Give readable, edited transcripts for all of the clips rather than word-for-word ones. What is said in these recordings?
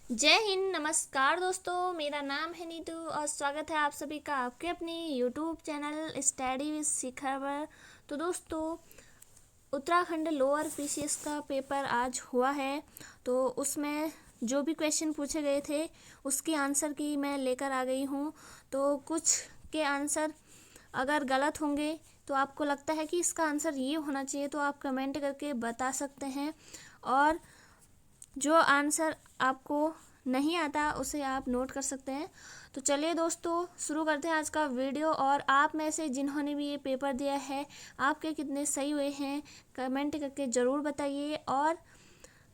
जय हिंद। नमस्कार दोस्तों, मेरा नाम है नीतू और स्वागत है आप सभी का आपके अपने यूट्यूब चैनल स्टडी विद शिखा पर। तो दोस्तों, उत्तराखंड लोअर पीसीएस का पेपर आज हुआ है। तो उसमें जो भी क्वेश्चन पूछे गए थे उसके आंसर की मैं लेकर आ गई हूँ। तो कुछ के आंसर अगर गलत होंगे तो आपको लगता है कि इसका आंसर ये होना चाहिए तो आप कमेंट करके बता सकते हैं, और जो आंसर आपको नहीं आता उसे आप नोट कर सकते हैं। तो चलिए दोस्तों, शुरू करते हैं आज का वीडियो। और आप में से जिन्होंने भी ये पेपर दिया है, आपके कितने सही हुए हैं कमेंट करके ज़रूर बताइए। और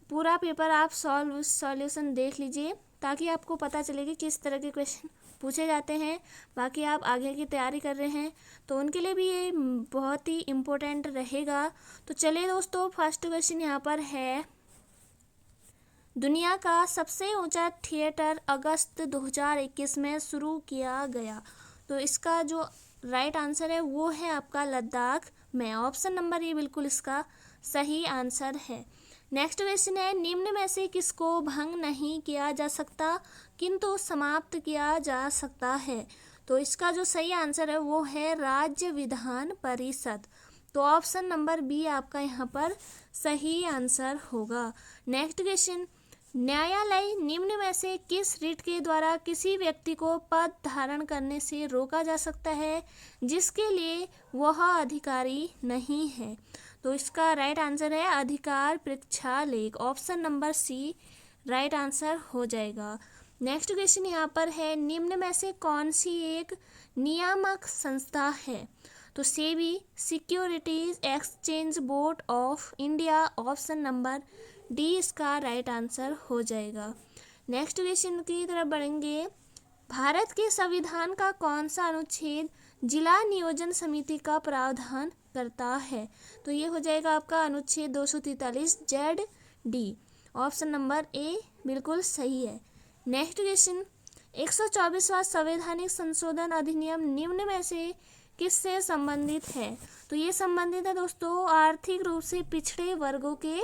पूरा पेपर आप सॉल्यूशन देख लीजिए ताकि आपको पता चले कि किस तरह के क्वेश्चन पूछे जाते हैं। बाकी आप आगे की तैयारी कर रहे हैं तो उनके लिए भी ये बहुत ही इम्पोर्टेंट रहेगा। तो चलिए दोस्तों, फर्स्ट क्वेश्चन यहाँ पर है, दुनिया का सबसे ऊंचा थिएटर अगस्त 2021 में शुरू किया गया। तो इसका जो राइट आंसर है वो है आपका लद्दाख में। ऑप्शन नंबर ये बिल्कुल इसका सही आंसर है। नेक्स्ट क्वेश्चन है, निम्न में से किसको भंग नहीं किया जा सकता किंतु समाप्त किया जा सकता है। तो इसका जो सही आंसर है वो है राज्य विधान परिषद। तो ऑप्शन नंबर बी आपका यहाँ पर सही आंसर होगा। नेक्स्ट क्वेश्चन, न्यायालय निम्न में से किस रिट के द्वारा किसी व्यक्ति को पद धारण करने से रोका जा सकता है जिसके लिए वह अधिकारी नहीं है। तो इसका राइट आंसर है अधिकार परीक्षा लेख। Option number C right answer हो जाएगा। नेक्स्ट क्वेश्चन यहाँ पर है, निम्न में से कौन सी एक नियामक संस्था है। तो SEBI, securities exchange board of India. Option number D इसका राइट आंसर हो जाएगा। नेक्स्ट क्वेश्चन की तरफ बढ़ेंगे, भारत के संविधान का कौन सा अनुच्छेद जिला नियोजन समिति का प्रावधान करता है। तो ये हो जाएगा आपका अनुच्छेद 243 जेड डी। ऑप्शन नंबर ए बिल्कुल सही है। नेक्स्ट क्वेश्चन, 124वां संवैधानिक संशोधन अधिनियम निम्न में से किससे संबंधित है। तो ये संबंधित है दोस्तों आर्थिक रूप से पिछड़े वर्गों के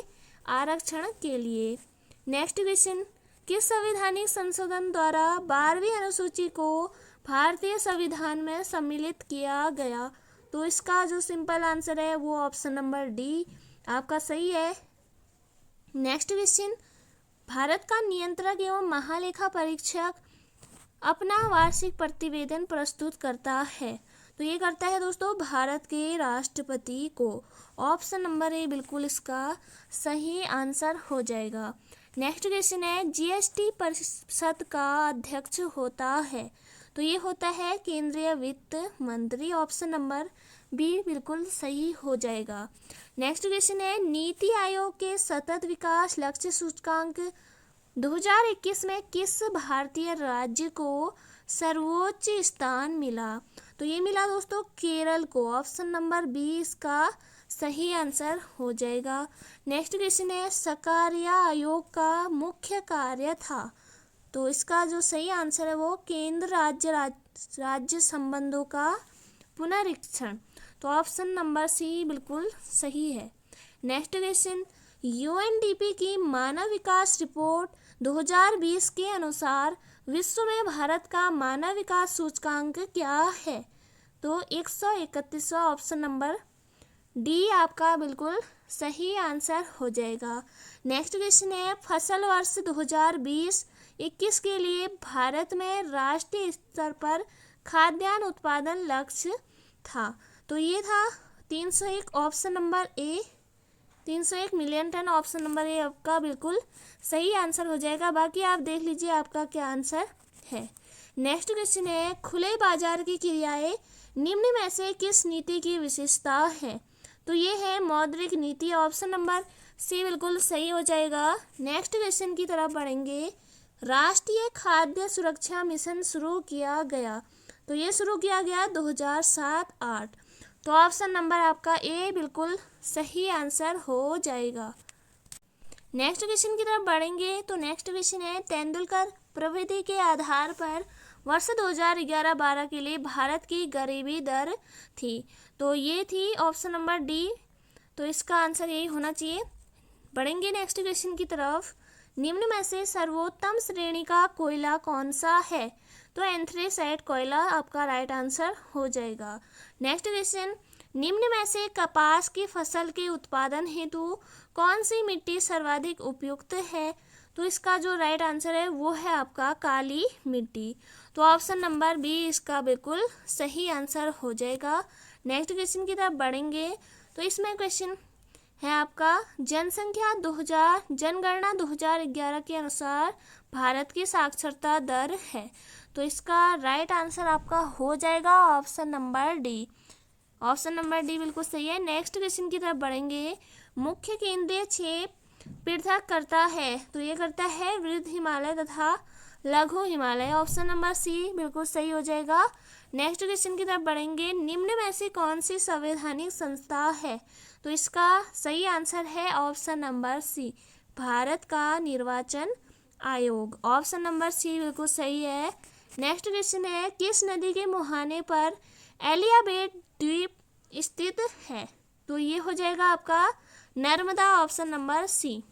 आरक्षण के लिए। नेक्स्ट क्वेश्चन, किस संवैधानिक संशोधन द्वारा 12वीं अनुसूची को भारतीय संविधान में सम्मिलित किया गया। तो इसका जो सिंपल आंसर है वो ऑप्शन नंबर डी आपका सही है। नेक्स्ट क्वेश्चन, भारत का नियंत्रक एवं महालेखा परीक्षक अपना वार्षिक प्रतिवेदन प्रस्तुत करता है। तो ये करता है दोस्तों भारत के राष्ट्रपति को। ऑप्शन नंबर ए बिल्कुल इसका सही आंसर हो जाएगा। नेक्स्ट क्वेश्चन है, जीएसटी परिषद का अध्यक्ष होता है। तो ये होता है केंद्रीय वित्त मंत्री। ऑप्शन नंबर बी बिल्कुल सही हो जाएगा। नेक्स्ट क्वेश्चन है, नीति आयोग के सतत विकास लक्ष्य सूचकांक 2021 में किस भारतीय राज्य को सर्वोच्च स्थान मिला। तो ये मिला दोस्तों केरल को। ऑप्शन नंबर बी इसका सही आंसर हो जाएगा। नेक्स्ट क्वेश्चन है, सकारिया आयोग का मुख्य कार्य था। तो इसका जो सही आंसर है वो केंद्र राज्य संबंधों का पुनरीक्षण। तो ऑप्शन नंबर सी बिल्कुल सही है। नेक्स्ट क्वेश्चन, यूएनडीपी की मानव विकास रिपोर्ट 2020 के अनुसार विश्व में भारत का मानव विकास सूचकांक क्या है। तो 131वां। ऑप्शन नंबर डी आपका बिल्कुल सही आंसर हो जाएगा। नेक्स्ट क्वेश्चन है, फसल वर्ष 2020-21 के लिए भारत में राष्ट्रीय स्तर पर खाद्यान्न उत्पादन लक्ष्य था। तो ये था 301। Option number A 301 million ton. Option number A आपका बिल्कुल सही आंसर हो जाएगा। बाकी आप देख लीजिए आपका क्या आंसर है। नेक्स्ट क्वेश्चन है, खुले बाजार की क्रियाएं निम्न में से किस नीति की विशेषता है। तो ये है मौद्रिक नीति। ऑप्शन नंबर सी बिल्कुल सही हो जाएगा। नेक्स्ट क्वेश्चन की तरफ बढ़ेंगे, राष्ट्रीय खाद्य सुरक्षा मिशन शुरू किया गया। तो ये शुरू किया गया 2007-08। तो ऑप्शन नंबर आपका ए बिल्कुल सही आंसर हो जाएगा। नेक्स्ट क्वेश्चन की तरफ बढ़ेंगे तो नेक्स्ट क्वेश्चन है, तेंदुलकर प्रवृत्ति के आधार पर वर्ष 2011-12 के लिए भारत की गरीबी दर थी। तो ये थी ऑप्शन नंबर डी। तो इसका आंसर यही होना चाहिए। बढ़ेंगे नेक्स्ट क्वेश्चन की तरफ। निम्न में से सर्वोत्तम श्रेणी का कोयला कौन सा है? तो एंथ्रेसाइट कोयला आपका राइट आंसर हो जाएगा। नेक्स्ट क्वेश्चन, निम्न में से कपास की फसल के उत्पादन हेतु कौन सी मिट्टी सर्वाधिक उपयुक्त है? तो इसका जो राइट आंसर है वो है आपका काली मिट्टी। तो ऑप्शन नंबर बी इसका बिल्कुल सही आंसर हो जाएगा। नेक्स्ट क्वेश्चन की तरफ बढ़ेंगे। तो इसमें क्वेश्चन है आपका जनगणना 2011 के अनुसार भारत की साक्षरता दर है। तो इसका राइट आंसर आपका हो जाएगा option number D. Option number D बिल्कुल सही है। नेक्स्ट क्वेश्चन की तरफ बढ़ेंगे। मुख्य केंद्रीय क्षेप पृथक करता है, तो ये करता है वृद्ध हिमालय तथा लघु हिमालय। ऑप्शन नंबर सी बिल्कुल सही हो जाएगा। नेक्स्ट क्वेश्चन की तरफ बढ़ेंगे। निम्न में से कौन सी संवैधानिक संस्था है? तो इसका सही आंसर है ऑप्शन नंबर सी, भारत का निर्वाचन आयोग। ऑप्शन नंबर सी बिल्कुल सही है। नेक्स्ट क्वेश्चन है, किस नदी के मुहाने पर एलियाबेट द्वीप स्थित है? तो ये हो जाएगा आपका Narmada. Option number C.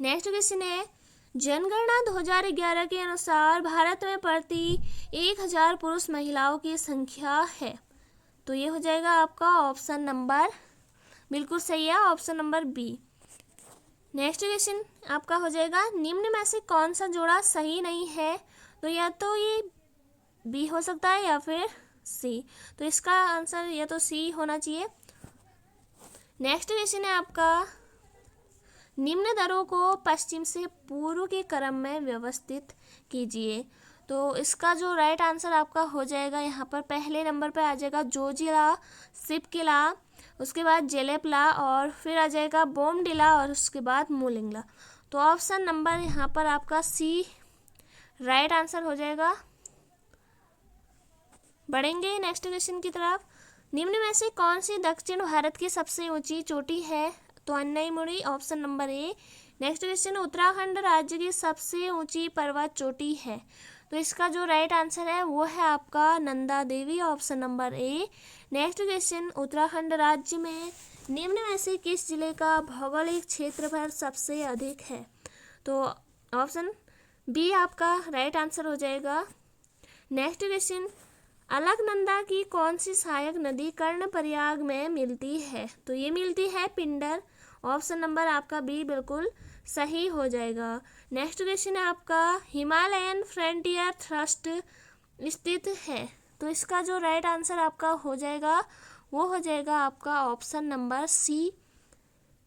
Next question है, जनगणना 2011 के अनुसार भारत में प्रति 1000 पुरुष महिलाओं की संख्या है। तो ये हो जाएगा आपका ऑप्शन नंबर बिल्कुल सही है, option number B. Next question आपका हो जाएगा, निम्न में से कौन सा जोड़ा सही नहीं है? तो या तो ये बी हो सकता है या फिर सी। तो इसका आंसर या तो सी होना चाहिए। नेक्स्ट क्वेश्चन है आपका, निम्न दरों को पश्चिम से पूर्व के क्रम में व्यवस्थित कीजिए। तो इसका जो राइट आंसर आपका हो जाएगा यहाँ पर पहले नंबर पे आ जाएगा जोजिला, सिपकिला, उसके बाद जेलेपला और फिर आ जाएगा बोमडिला और उसके बाद मूलिंगला। तो ऑप्शन नंबर यहाँ पर आपका सी राइट आंसर हो जाएगा। बढ़ेंगे नेक्स्ट क्वेश्चन की तरफ। निम्न में से कौन सी दक्षिण भारत की सबसे ऊंची चोटी है? तो Anamudi. Option number A. Next question, Uttarakhand राज्य की सबसे ऊंची पर्वत चोटी है। तो इसका जो राइट आंसर है वो है आपका Nanda Devi. Option number A. Next question, Uttarakhand राज्य में निम्न में से किस जिले का भौगोलिक क्षेत्रफल सबसे अधिक है? तो ऑप्शन बी आपका राइट आंसर हो जाएगा। नेक्स्ट क्वेश्चन, अलकनंदा की कौन सी सहायक नदी कर्णप्रयाग में मिलती है? तो ये मिलती है पिंडर। ऑप्शन नंबर आपका बी बिल्कुल सही हो जाएगा। नेक्स्ट क्वेश्चन है आपका, हिमालयन फ्रंटियर ट्रस्ट स्थित है। तो इसका जो राइट आंसर आपका हो जाएगा वो हो जाएगा आपका ऑप्शन नंबर सी,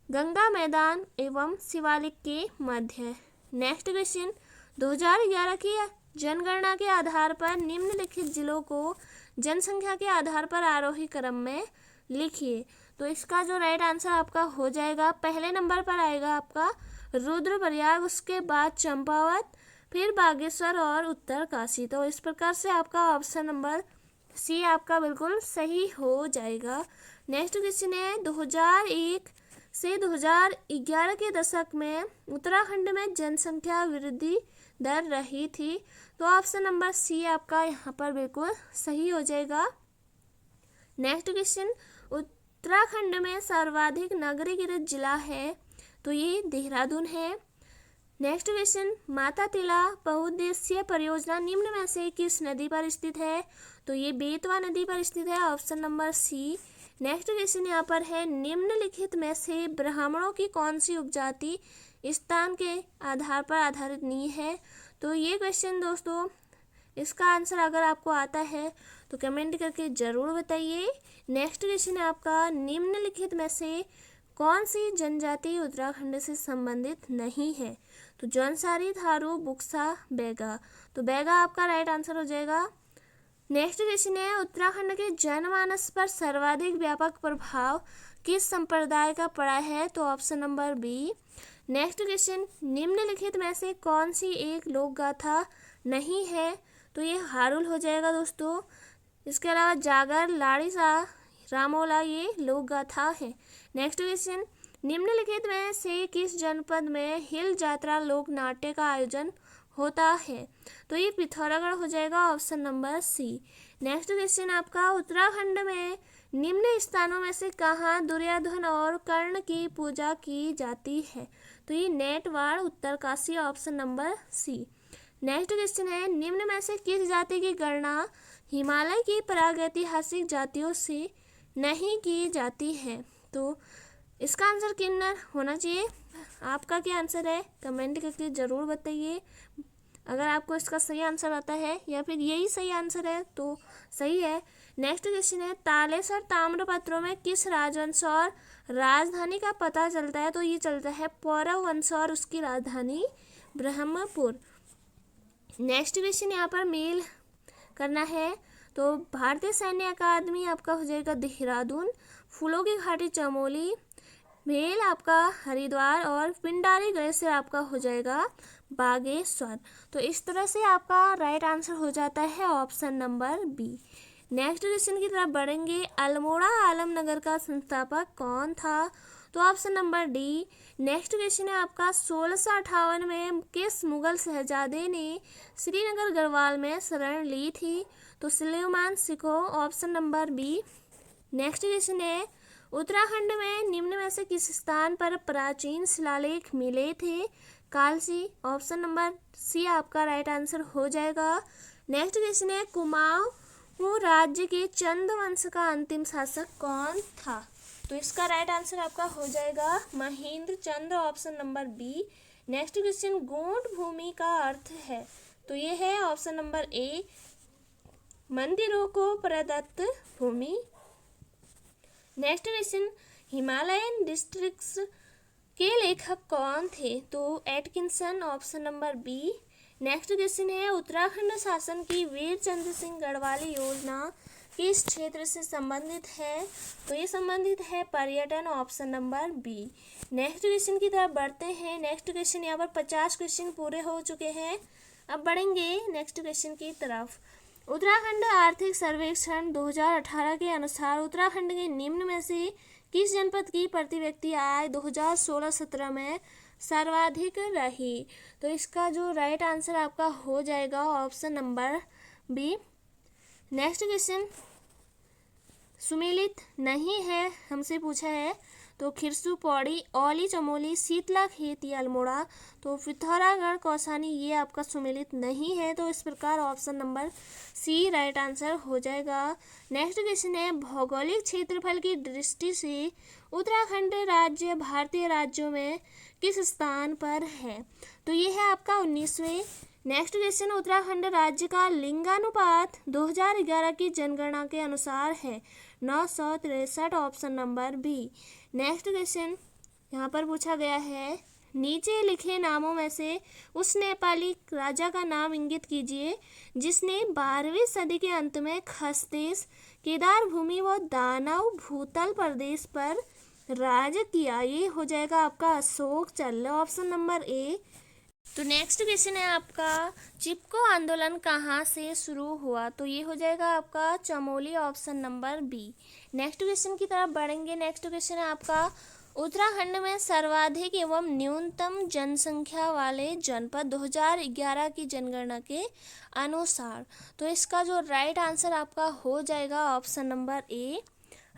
गंगा मैदान एवं शिवालिक के मध्य। नेक्स्ट क्वेश्चन, 2011 की जनगणना के आधार पर निम्नलिखित जिलों को जनसंख्या के आधार पर आरोही क्रम में लिखिए। तो इसका जो राइट आंसर आपका हो जाएगा, पहले नंबर पर आएगा आपका रुद्रप्रयाग, उसके बाद चंपावत, फिर बागेश्वर और उत्तरकाशी। तो इस प्रकार से आपका ऑप्शन नंबर सी आपका बिल्कुल सही हो जाएगा। नेक्स्ट क्वेश्चन है, 2001 से 2011 के दशक में उत्तराखंड में जनसंख्या वृद्धि दर रही थी। तो ऑप्शन नंबर सी आपका यहाँ पर बिल्कुल सही हो जाएगा। नेक्स्ट क्वेश्चन, उत्तराखंड में सर्वाधिक नगरीकृत जिला है। तो ये देहरादून है। नेक्स्ट क्वेश्चन, माता तिला बहुउद्देशीय परियोजना निम्न में से किस नदी पर स्थित है? तो ये बेतवा नदी पर स्थित है। Option number C. Next question यहाँ पर है, निम्नलिखित में से ब्राह्मणों की कौन सी उपजाति स्थान के आधार पर आधारित नहीं है? तो ये क्वेश्चन दोस्तों, इसका आंसर अगर आपको आता है तो कमेंट करके ज़रूर बताइए। नेक्स्ट क्वेश्चन है आपका, निम्नलिखित में से कौन सी जनजाति उत्तराखंड से संबंधित नहीं है? तो जौनसारी, थारू, बुक्सा, बैगा। तो बैगा आपका राइट आंसर हो जाएगा। नेक्स्ट क्वेश्चन है, उत्तराखंड के जनमानस पर सर्वाधिक व्यापक प्रभाव किस संप्रदाय का पड़ा है? तो option number B. Next question, निम्नलिखित में से कौन सी एक लोक गाथा नहीं है? तो ये हारुल हो जाएगा दोस्तों। इसके अलावा जागर, लाड़ीसा, रामोला ये लोक गाथा है। नेक्स्ट क्वेश्चन, निम्नलिखित में से किस जनपद में हिल जात्रा लोक नाट्य का आयोजन होता है? तो ये पिथौरागढ़ हो जाएगा। Option number C. Next question आपका, उत्तराखंड में निम्न स्थानों में से कहाँ दुर्योधन और कर्ण की पूजा की जाती है? तो ये Netwar Uttarkashi, option number C. Next question है, निम्न में से किस जाति की गणना हिमालय की प्रागैतिहासिक जातियों से नहीं की जाती है? तो इसका आंसर किन्नर होना चाहिए। आपका क्या आंसर है कमेंट करके ज़रूर बताइए। अगर आपको इसका सही आंसर आता है या फिर यही सही आंसर है तो सही है। नेक्स्ट क्वेश्चन है, तालेसर ताम्रपत्रों में किस राजवंश और राजधानी का पता चलता है? तो ये चलता है पौरव वंश और उसकी राजधानी ब्रह्मपुर। नेक्स्ट क्वेश्चन यहाँ पर मेल करना है, तो भारतीय सैन्य अकादमी आपका हो जाएगा देहरादून, फूलों की घाटी चमोली, मेल आपका हरिद्वार और पिंडारी ग्लेशियर आपका हो जाएगा बागेश्वर। तो इस तरह से आपका राइट आंसर हो जाता है option number B. Next question की तरफ बढ़ेंगे, अल्मोड़ा आलमनगर का संस्थापक कौन था? तो option number D. Next question है आपका, 1658 में किस मुगल शहजादे ने श्रीनगर गढ़वाल में शरण ली थी? तो Sulaiman Shikoh, option number B. Next question है, उत्तराखंड में निम्न में से किस स्थान पर प्राचीन शिलालेख मिले थे? कालसी, ऑप्शन नंबर सी आपका राइट आंसर हो जाएगा। नेक्स्ट क्वेश्चन है, कुमाऊं राज्य के चंद वंश का अंतिम शासक कौन था? तो इसका राइट आंसर आपका हो जाएगा Mahendra Chandra, option number B. Next question, गूढ़ भूमि का अर्थ है? तो ये है ऑप्शन नंबर ए, मंदिरों को प्रदत्त भूमि। नेक्स्ट क्वेश्चन, हिमालयन डिस्ट्रिक्ट्स के लेखक कौन थे? तो Atkinson, option number B. Next question है, उत्तराखंड शासन की वीर चंद्र सिंह गढ़वाली योजना किस क्षेत्र से संबंधित है? तो ये संबंधित है पर्यटन, option number B. Next question की तरफ बढ़ते हैं। नेक्स्ट क्वेश्चन यहाँ पर 50 क्वेश्चन पूरे हो चुके हैं। अब बढ़ेंगे नेक्स्ट क्वेश्चन की तरफ। उत्तराखंड आर्थिक सर्वेक्षण 2018 के अनुसार उत्तराखंड के निम्न में से किस जनपद की प्रति व्यक्ति आय 2016-17 में सर्वाधिक रही? तो इसका जो राइट आंसर आपका हो जाएगा option number B. Next question सुमेलित नहीं है, हमसे पूछा है, तो खिरसू, पौड़ी, औली, चमोली, शीतला खेत या अल्मोड़ा। तो पिथौरागढ़, कौसानी ये आपका सुमेलित नहीं है, तो इस प्रकार option number C right answer हो जाएगा। नेक्स्ट क्वेश्चन है, भौगोलिक क्षेत्रफल की दृष्टि से उत्तराखंड राज्य भारतीय राज्यों में किस स्थान पर है? तो ये है आपका 19वें। नेक्स्ट क्वेश्चन, उत्तराखंड राज्य का लिंगानुपात 2011 की जनगणना के अनुसार है 963, option number B. Next question यहाँ पर पूछा गया है, नीचे लिखे नामों में से उस नेपाली राजा का नाम इंगित कीजिए जिसने 12वीं सदी के अंत में खसतेश, केदार भूमि व दानव भूतल प्रदेश पर राज किया। ये हो जाएगा आपका अशोक चल्ल, ऑप्शन नंबर ए। तो नेक्स्ट क्वेश्चन है आपका, चिपको आंदोलन कहाँ से शुरू हुआ? तो ये हो जाएगा आपका Chamoli, option number B. Next question की तरफ बढ़ेंगे। नेक्स्ट क्वेश्चन है आपका, उत्तराखंड में सर्वाधिक एवं न्यूनतम जनसंख्या वाले जनपद 2011 की जनगणना के अनुसार। तो इसका जो राइट आंसर आपका हो जाएगा ऑप्शन नंबर ए,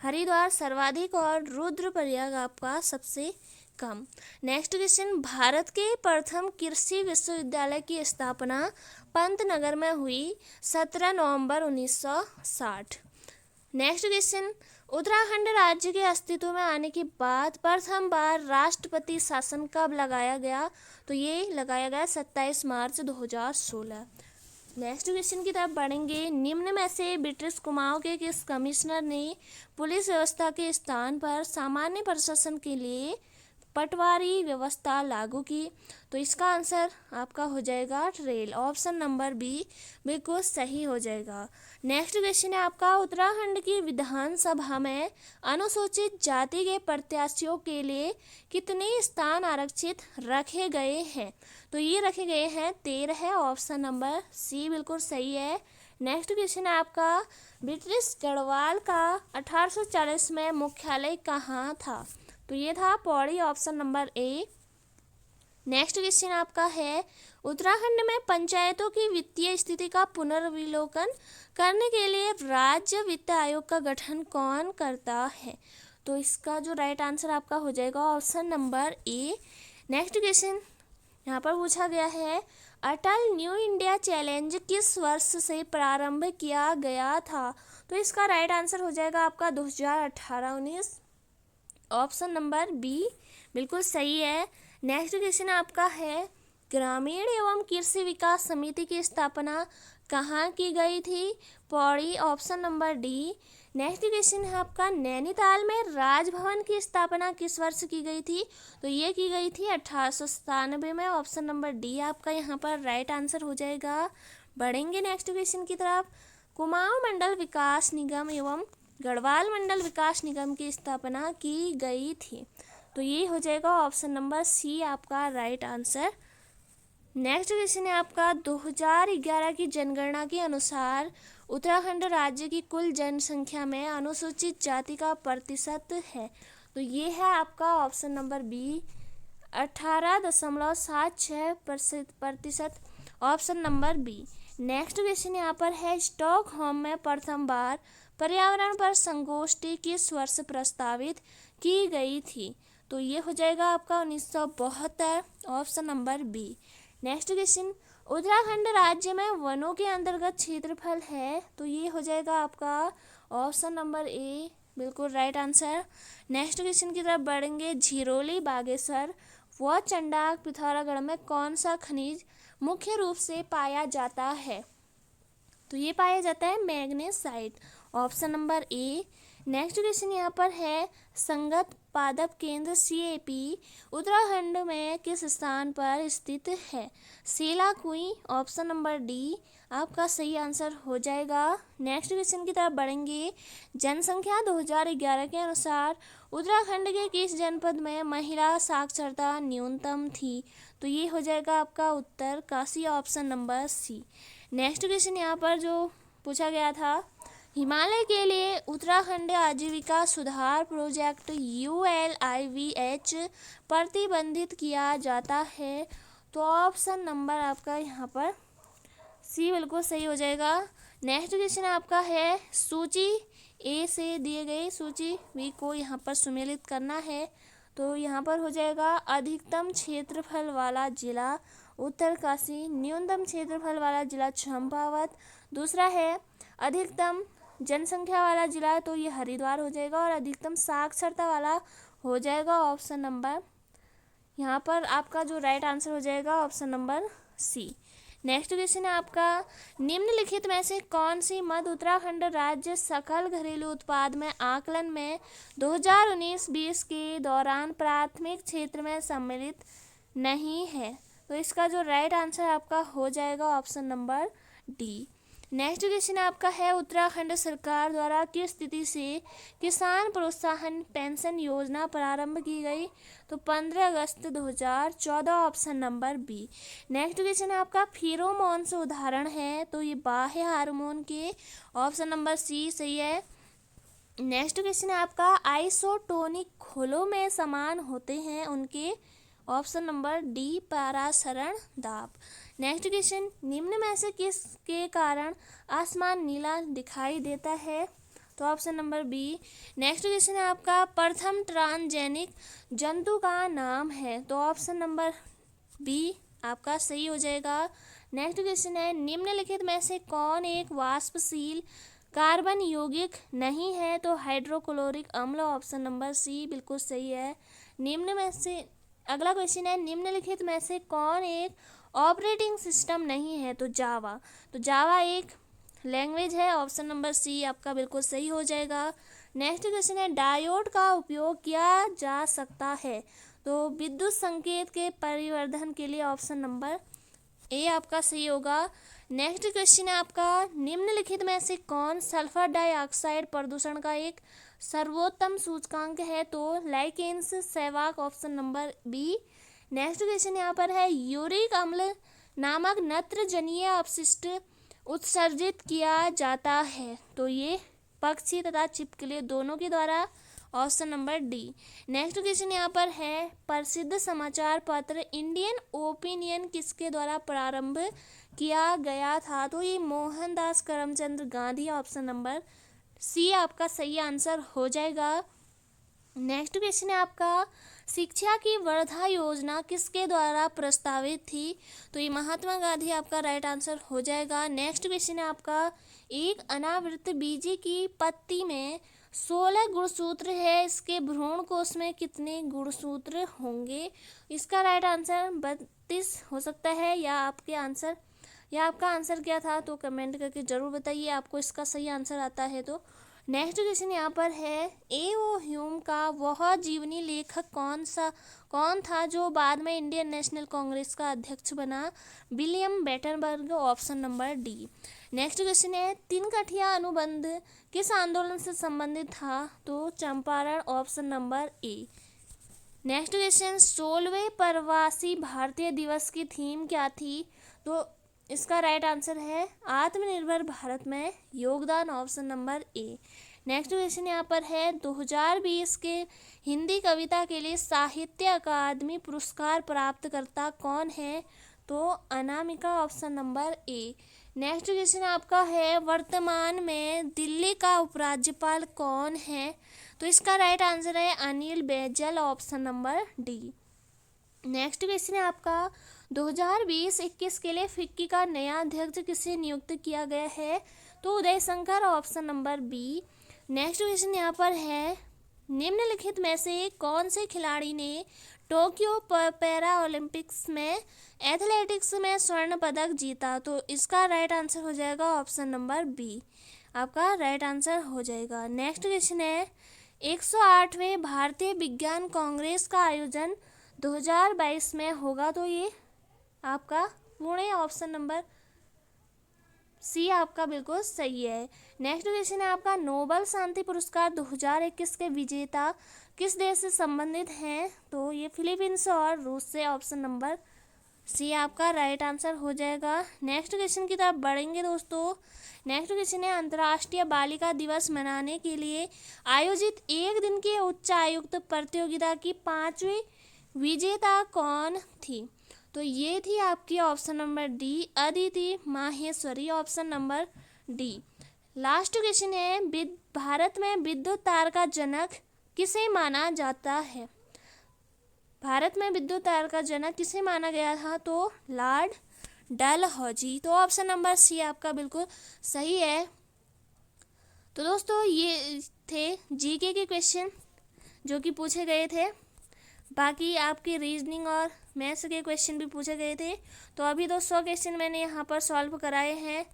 हरिद्वार सर्वाधिक और रुद्रप्रयाग आपका सबसे कम। नेक्स्ट क्वेश्चन, भारत के प्रथम कृषि विश्वविद्यालय की स्थापना पंतनगर में हुई 17 नवंबर 1960। नेक्स्ट क्वेश्चन, उत्तराखंड राज्य के अस्तित्व में आने के बाद प्रथम बार राष्ट्रपति शासन कब लगाया गया? तो ये लगाया गया 27 मार्च 2016। नेक्स्ट क्वेश्चन की तरफ बढ़ेंगे। निम्न में से ब्रिटिश कुमाऊं के किस कमिश्नर ने पुलिस व्यवस्था के स्थान पर सामान्य प्रशासन के लिए पटवारी व्यवस्था लागू की? तो इसका आंसर आपका हो जाएगा रेल, ऑप्शन नंबर बी बिल्कुल सही हो जाएगा। नेक्स्ट क्वेश्चन है आपका, उत्तराखंड की विधानसभा में अनुसूचित जाति के प्रत्याशियों के लिए कितने स्थान आरक्षित रखे गए हैं? तो ये रखे गए हैं 13, ऑप्शन नंबर सी बिल्कुल सही है। नेक्स्ट क्वेश्चन है आपका, ब्रिटिश गढ़वाल का 1840 में मुख्यालय कहाँ था? तो ये था Pauri, option number A. Next question आपका है, उत्तराखंड में पंचायतों की वित्तीय स्थिति का पुनर्विलोकन करने के लिए राज्य वित्त आयोग का गठन कौन करता है? तो इसका जो राइट आंसर आपका हो जाएगा option number A, next question यहाँ पर पूछा गया है, अटल न्यू इंडिया चैलेंज किस वर्ष से प्रारंभ किया गया था? तो इसका राइट आंसर हो जाएगा आपका 2018-19। ऑप्शन नंबर बी बिल्कुल सही है। नेक्स्ट क्वेश्चन आपका है, ग्रामीण एवं कृषि विकास समिति की स्थापना कहाँ की गई थी? Pauri. Option number D. Next question है आपका, नैनीताल में राजभवन की स्थापना किस वर्ष की गई थी? तो ये की गई थी 1897 में। ऑप्शन नंबर डी आपका यहाँ पर राइट आंसर हो जाएगा। बढ़ेंगे नेक्स्ट क्वेश्चन की तरफ। कुमाऊं मंडल विकास निगम एवं गढ़वाल मंडल विकास निगम की स्थापना की गई थी। तो ये हो जाएगा ऑप्शन नंबर सी आपका राइट आंसर। नेक्स्ट क्वेश्चन है आपका, 2011 की जनगणना के अनुसार उत्तराखंड राज्य की कुल जनसंख्या में अनुसूचित जाति का प्रतिशत है। तो ये है आपका option number B 18.76%। Option number B. Next question यहाँ पर है, स्टॉकहोम में प्रथम बार पर्यावरण पर संगोष्ठी किस वर्ष प्रस्तावित की गई थी? तो ये हो जाएगा आपका 1972। Option number B. Next question, Uttarakhand राज्य में वनों के अंतर्गत क्षेत्रफल है? तो ये हो जाएगा आपका ऑप्शन नंबर ए बिल्कुल राइट आंसर। नेक्स्ट क्वेश्चन की तरफ बढ़ेंगे। झिरोली, बागेश्वर व चंडाक पिथौरागढ़ में कौन सा खनिज मुख्य रूप से पाया जाता है? तो ये पाया जाता है magnesite. Option number A. Next question यहाँ पर है, संगत पादप केंद्र CAP उत्तराखंड में किस स्थान पर स्थित है? सेलाकुई। ऑप्शन नंबर डी आपका सही आंसर हो जाएगा। नेक्स्ट क्वेश्चन की तरफ बढ़ेंगे। जनसंख्या 2011 के अनुसार उत्तराखंड के किस जनपद में महिला साक्षरता न्यूनतम थी? तो ये हो जाएगा आपका Uttarkashi. Option number C. Next question यहाँ पर जो पूछा गया था, हिमालय के लिए उत्तराखंड आजीविका सुधार प्रोजेक्ट ULIVH प्रतिबंधित किया जाता है। तो ऑप्शन नंबर आपका यहाँ पर सी बिल्कुल सही हो जाएगा। नेक्स्ट क्वेश्चन आपका है, सूची ए से दिए गए सूची बी को यहाँ पर सुमेलित करना है। तो यहाँ पर हो जाएगा, अधिकतम क्षेत्रफल वाला जिला उत्तरकाशी, न्यूनतम क्षेत्रफल वाला जिला चंपावत, दूसरा है अधिकतम जनसंख्या वाला जिला तो ये हरिद्वार हो जाएगा, और अधिकतम साक्षरता वाला हो जाएगा ऑप्शन नंबर, यहाँ पर आपका जो राइट आंसर हो जाएगा option number C. Next question है आपका, निम्नलिखित में से कौन सी मद उत्तराखंड राज्य सकल घरेलू उत्पाद में आकलन में 2019-20 के दौरान प्राथमिक क्षेत्र में सम्मिलित नहीं है? तो इसका जो राइट आंसर आपका हो जाएगा option number D. Next question आपका है, उत्तराखंड सरकार द्वारा किस तिथि से किसान प्रोत्साहन पेंशन योजना प्रारंभ की गई? तो 15 अगस्त 2014। Option number B. Next question आपका, फेरोमोन से उदाहरण है? तो ये बाह्य हार्मोन के। ऑप्शन नंबर सी सही है। नेक्स्ट क्वेश्चन है आपका, आइसोटोनिक खोलों में समान होते हैं उनके? ऑप्शन नंबर डी परासरण दाब। नेक्स्ट क्वेश्चन, निम्न में से किसके कारण आसमान नीला दिखाई देता है? तो option number B. Next question है आपका, प्रथम ट्रांसजेनिक जंतु का नाम है? तो ऑप्शन नंबर बी आपका सही हो जाएगा। नेक्स्ट क्वेश्चन है, निम्नलिखित में से कौन एक वाष्पशील कार्बन यौगिक नहीं है? तो हाइड्रोक्लोरिक अम्ल। ऑप्शन नंबर सी बिल्कुल सही है। निम्न में से अगला क्वेश्चन है, निम्नलिखित में से कौन एक ऑपरेटिंग सिस्टम नहीं है? तो जावा। तो जावा एक लैंग्वेज है। ऑप्शन नंबर सी आपका बिल्कुल सही हो जाएगा। नेक्स्ट क्वेश्चन है, डायोड का उपयोग किया जा सकता है? तो विद्युत संकेत के परिवर्धन के लिए। ऑप्शन नंबर ए आपका सही होगा। नेक्स्ट क्वेश्चन है आपका, निम्नलिखित में से कौन सल्फर डाइऑक्साइड प्रदूषण का एक सर्वोत्तम सूचकांक है? तो लाइकेन्स सेवाक। Option number B. Next question यहाँ पर है, यूरिक अम्ल नामक नत्रजनीय अपशिष्ट उत्सर्जित किया जाता है? तो ये पक्षी तथा छिपकली दोनों के द्वारा। Option number D. Next question यहाँ पर है, प्रसिद्ध समाचार पत्र इंडियन ओपिनियन किसके द्वारा प्रारंभ किया गया था? तो ये Mohandas Karamchand Gandhi. Option number C आपका सही आंसर हो जाएगा। नेक्स्ट क्वेश्चन है आपका, शिक्षा की वर्धा योजना किसके द्वारा प्रस्तावित थी? तो ये महात्मा गांधी आपका राइट आंसर हो जाएगा। नेक्स्ट क्वेश्चन है आपका, एक अनावृत बीजी की पत्ती में 16 गुणसूत्र है, इसके भ्रूण कोश में कितने गुणसूत्र होंगे? इसका राइट आंसर 32 हो सकता है, या आपका आंसर क्या था? तो कमेंट करके ज़रूर बताइए आपको इसका सही आंसर आता है तो। नेक्स्ट क्वेश्चन यहाँ पर है, ए.ओ. ह्यूम का वह जीवनी लेखक कौन था जो बाद में इंडियन नेशनल कांग्रेस का अध्यक्ष बना? William Wedderburn, option number D. Next question है, तीन कठिया अनुबंध किस आंदोलन से संबंधित था? तो Champaran, option number A. Next question, 16वें प्रवासी भारतीय दिवस की थीम क्या थी? तो इसका राइट आंसर है आत्मनिर्भर भारत में योगदान, option number A. Next question यहाँ पर है, 2020 के हिंदी कविता के लिए साहित्य अकादमी पुरस्कार प्राप्तकर्ता कौन है? तो Anamika, option number A. Next question आपका है, वर्तमान में दिल्ली का उपराज्यपाल कौन है? तो इसका राइट आंसर है Anil Baijal, option number D. Next question है आपका, 2020-21 के लिए फिक्की का नया अध्यक्ष किसे नियुक्त किया गया है? तो Uday Shankar, option number B. Next question यहाँ पर है, निम्नलिखित में से कौन से खिलाड़ी ने टोक्यो पैरा ओलंपिक्स में एथलेटिक्स में स्वर्ण पदक जीता? तो इसका राइट आंसर हो जाएगा ऑप्शन नंबर बी, आपका राइट आंसर हो जाएगा। नेक्स्ट क्वेश्चन है, 108वें भारतीय विज्ञान कांग्रेस का आयोजन 2022 में होगा? तो ये आपका पुणे, ऑप्शन नंबर सी आपका बिल्कुल सही है। नेक्स्ट क्वेश्चन है आपका, नोबल शांति पुरस्कार 2021 के विजेता किस देश से संबंधित हैं? तो ये फिलीपींस और रूस से, ऑप्शन नंबर सी आपका राइट आंसर हो जाएगा। नेक्स्ट क्वेश्चन की तरफ बढ़ेंगे दोस्तों। नेक्स्ट क्वेश्चन है, अंतर्राष्ट्रीय बालिका दिवस मनाने के लिए आयोजित एक दिन की उच्चायुक्त प्रतियोगिता की 5वीं विजेता कौन थी? तो ये थी आपकी option number D, Aditi Maheshwari, option number D. Last question है, भारत में विद्युत तार का जनक किसे माना जाता है? भारत में विद्युत तार का जनक किसे माना गया था? तो लॉर्ड डलहौजी, तो ऑप्शन नंबर सी आपका बिल्कुल सही है। तो दोस्तों ये थे जीके के क्वेश्चन जो कि पूछे गए थे। बाकी आपकी रीजनिंग और मैथ्स के क्वेश्चन भी पूछे गए थे। तो अभी तो 100 क्वेश्चन मैंने यहाँ पर सॉल्व कराए हैं।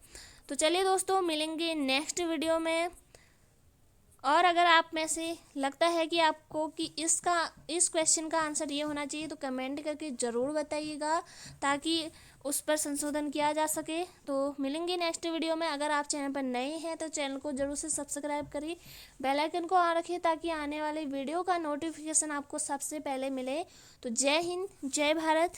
तो चलिए दोस्तों, मिलेंगे नेक्स्ट वीडियो में। और अगर आप में से लगता है कि आपको कि इस क्वेश्चन का आंसर ये होना चाहिए, तो कमेंट करके ज़रूर बताइएगा ताकि उस पर संशोधन किया जा सके। तो मिलेंगे नेक्स्ट वीडियो में। अगर आप चैनल पर नए हैं तो चैनल को ज़रूर से सब्सक्राइब करिए, बेल आइकन को ऑन रखिए ताकि आने वाले वीडियो का नोटिफिकेशन आपको सबसे पहले मिले। तो जय हिंद, जय भारत।